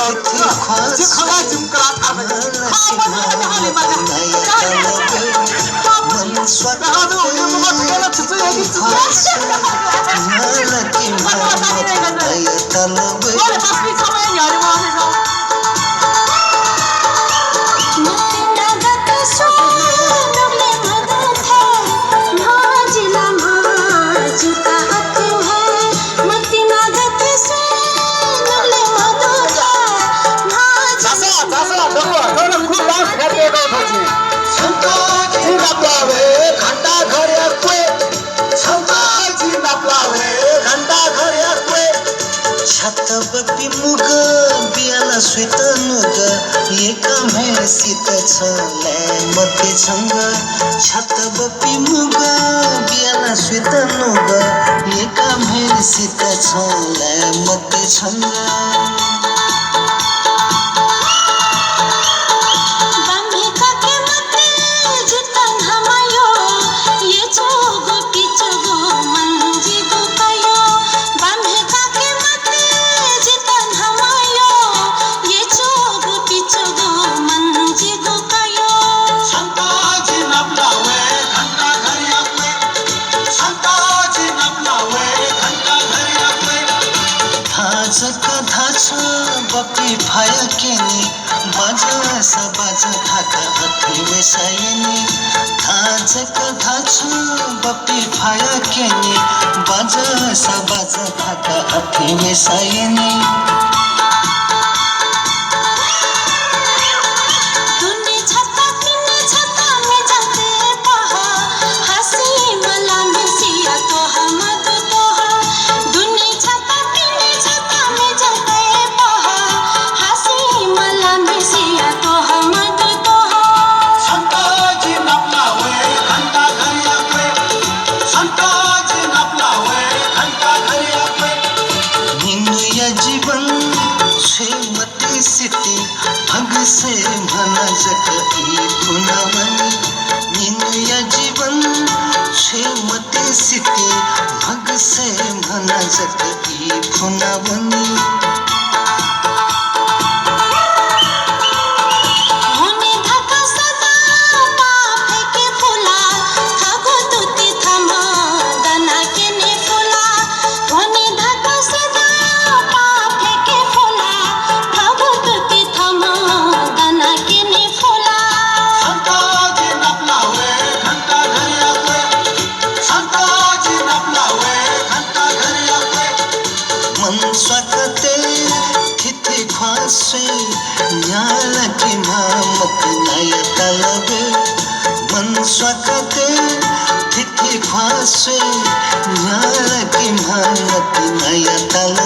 खवा जिमकरा छतबपी मुग बियाला स्वीत नुग एका म्हैसीत छलय मते छंग छतबपी मुग बियाला स्वीत नुग एका म्हैसीत छलय मते छंग बपी फाया केनी बाजा सा बाजा धाका हथी वेसायनी धाजक धाछ बपी फाया केनी बाजा सा बाजा धाका हथी वेसायनी भग से भला जगई पुनवनी निन्या जीवन क्षेमते सिटी भग से भला जगई पुनवनी स्वकते थिति ख्वासे न्याल की मामत नय तलब मन स्वकते थिति ख्वासे न्याल की मामत नय तलब